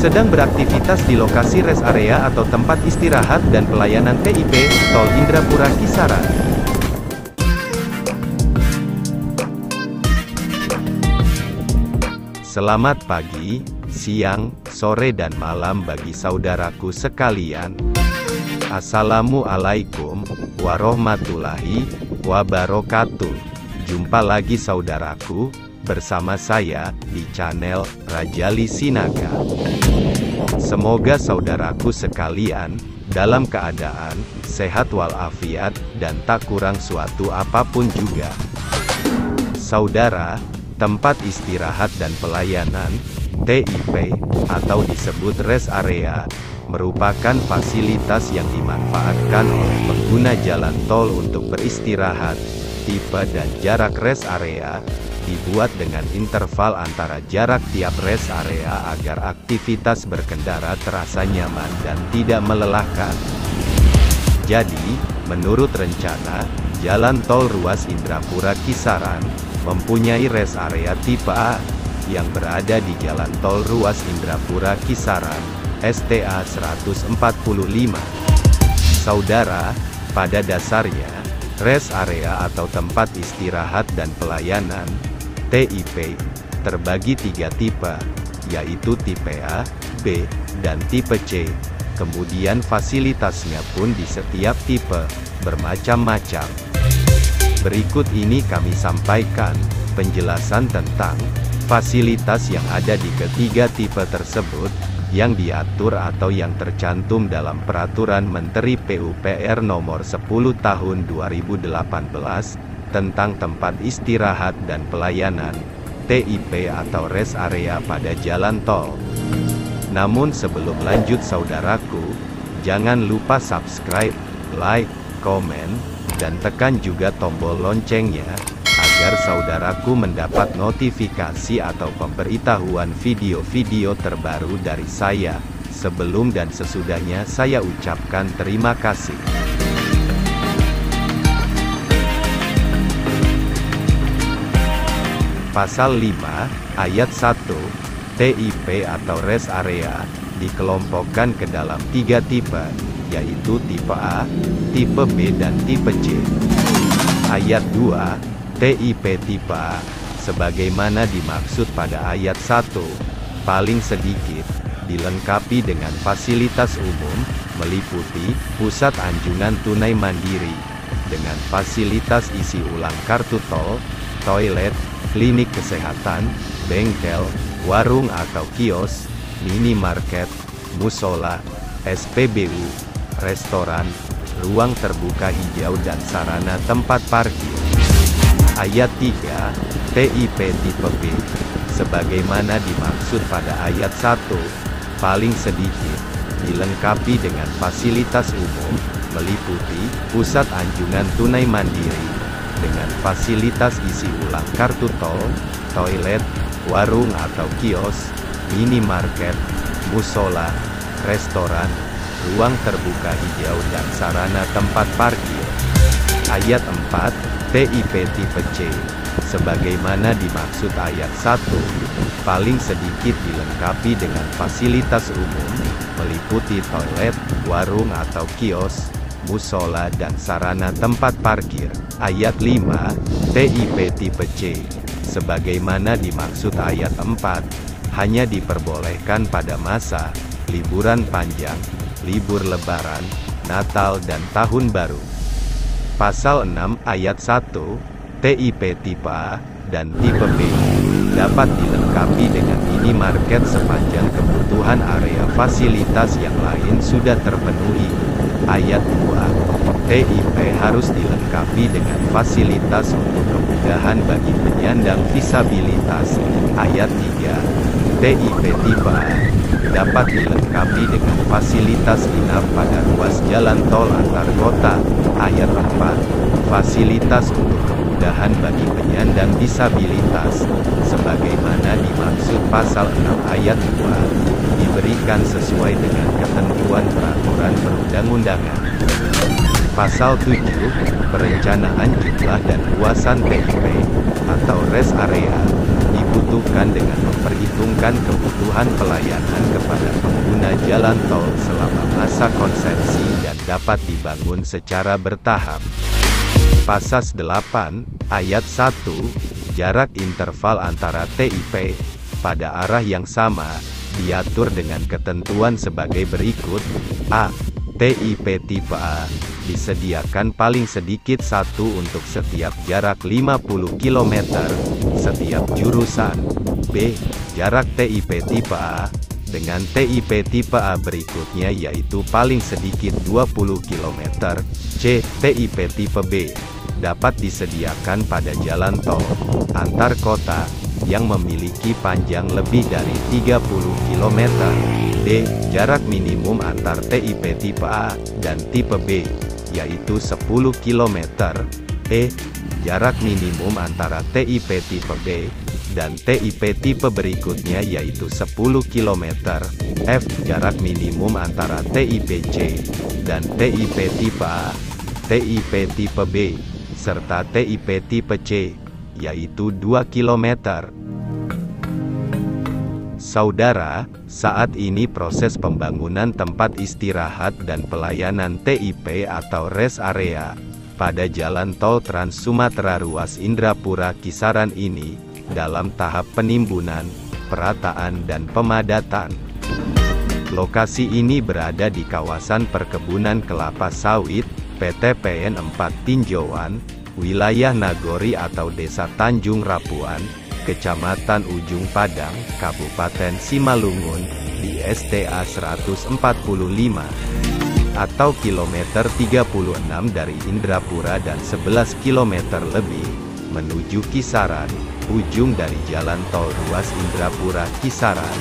sedang beraktivitas di lokasi rest area atau tempat istirahat dan pelayanan TIP, Tol Indrapura Kisaran. Selamat pagi, siang, sore dan malam bagi saudaraku sekalian. Assalamualaikum warahmatullahi wabarakatuh. Jumpa lagi saudaraku, bersama saya, di channel Rajali Sinaga. Semoga saudaraku sekalian, dalam keadaan, sehat walafiat, dan tak kurang suatu apapun juga. Saudara, tempat istirahat dan pelayanan, TIP, atau disebut rest area, merupakan fasilitas yang dimanfaatkan oleh pengguna jalan tol untuk beristirahat. Tipe dan jarak rest area dibuat dengan interval antara jarak tiap rest area agar aktivitas berkendara terasa nyaman dan tidak melelahkan. Jadi, menurut rencana, jalan tol ruas Indrapura Kisaran mempunyai rest area tipe A yang berada di jalan tol ruas Indrapura Kisaran, STA 145. Saudara, pada dasarnya, rest area atau tempat istirahat dan pelayanan, TIP, terbagi 3 tipe, yaitu tipe A, B, dan tipe C. Kemudian fasilitasnya pun di setiap tipe, bermacam-macam. Berikut ini kami sampaikan, penjelasan tentang fasilitas yang ada di ketiga tipe tersebut, yang diatur atau yang tercantum dalam Peraturan Menteri PUPR Nomor 10 Tahun 2018, tentang tempat istirahat dan pelayanan, TIP atau rest area pada jalan tol. Namun sebelum lanjut saudaraku, jangan lupa subscribe, like, komen, dan tekan juga tombol loncengnya, agar saudaraku mendapat notifikasi atau pemberitahuan video-video terbaru dari saya. Sebelum dan sesudahnya saya ucapkan terima kasih. Pasal 5, Ayat 1, TIP atau rest area, dikelompokkan ke dalam 3 tipe, yaitu tipe A, tipe B dan tipe C. Ayat 2, TIP tipe A, sebagaimana dimaksud pada ayat 1, paling sedikit, dilengkapi dengan fasilitas umum, meliputi, pusat anjungan tunai mandiri, dengan fasilitas isi ulang kartu tol, toilet, klinik kesehatan, bengkel, warung atau kios, minimarket, musola, SPBU, restoran, ruang terbuka hijau dan sarana tempat parkir. Ayat 3, TIP tipe B, sebagaimana dimaksud pada ayat 1, paling sedikit, dilengkapi dengan fasilitas umum, meliputi, pusat anjungan tunai mandiri, dengan fasilitas isi ulang kartu tol, toilet, warung atau kios, minimarket, musola, restoran, ruang terbuka hijau dan sarana tempat parkir. Ayat 4, TIP tipe C, sebagaimana dimaksud ayat 1, paling sedikit dilengkapi dengan fasilitas umum, meliputi toilet, warung atau kios, musola dan sarana tempat parkir. Ayat 5, TIP tipe C, sebagaimana dimaksud ayat 4, hanya diperbolehkan pada masa liburan panjang, libur lebaran, Natal dan Tahun Baru. Pasal 6 ayat 1, TIP tipe A dan tipe B dapat dilengkapi dengan minimarket sepanjang kebutuhan area fasilitas yang lain sudah terpenuhi. Ayat 2, TIP harus dilengkapi dengan fasilitas untuk kemudahan bagi penyandang disabilitas. Ayat 3, TIP tipe A dapat dilengkapi dengan fasilitas inap pada ruas jalan tol antar kota. Ayat 4, fasilitas untuk kemudahan bagi penyandang disabilitas, sebagaimana dimaksud pasal 6 ayat 2, diberikan sesuai dengan ketentuan peraturan perundang-undangan. Pasal 7, perencanaan jumlah dan luasan TIP atau rest area, dibuat dibutuhkan dengan memperhitungkan kebutuhan pelayanan kepada pengguna jalan tol selama masa konsepsi dan dapat dibangun secara bertahap. Pasal 8, Ayat 1, jarak interval antara TIP, pada arah yang sama, diatur dengan ketentuan sebagai berikut. A. TIP tipe A, disediakan paling sedikit satu untuk setiap jarak 50 km, setiap jurusan. B. Jarak TIP tipe A, dengan TIP tipe A berikutnya yaitu paling sedikit 20 km. C. TIP tipe B, dapat disediakan pada jalan tol antar kota yang memiliki panjang lebih dari 30 km. D. Jarak minimum antar TIP tipe A dan tipe B, yaitu 10 km. E. Jarak minimum antara TIP tipe B dan TIP tipe berikutnya yaitu 10 km. F. Jarak minimum antara TIP C dan TIP tipe A, TIP tipe B, serta TIP tipe C, yaitu 2 km. Saudara, saat ini proses pembangunan tempat istirahat dan pelayanan TIP atau rest area pada Jalan Tol Trans Sumatera ruas Indrapura Kisaran ini dalam tahap penimbunan, perataan dan pemadatan. Lokasi ini berada di kawasan perkebunan kelapa sawit, PT PN 4 Tinjauan, wilayah Nagori atau Desa Tanjung Rapuan, Kecamatan Ujung Padang, Kabupaten Simalungun, di STA 145, atau kilometer 36 dari Indrapura dan 11 km lebih, menuju Kisaran, ujung dari jalan tol ruas Indrapura Kisaran.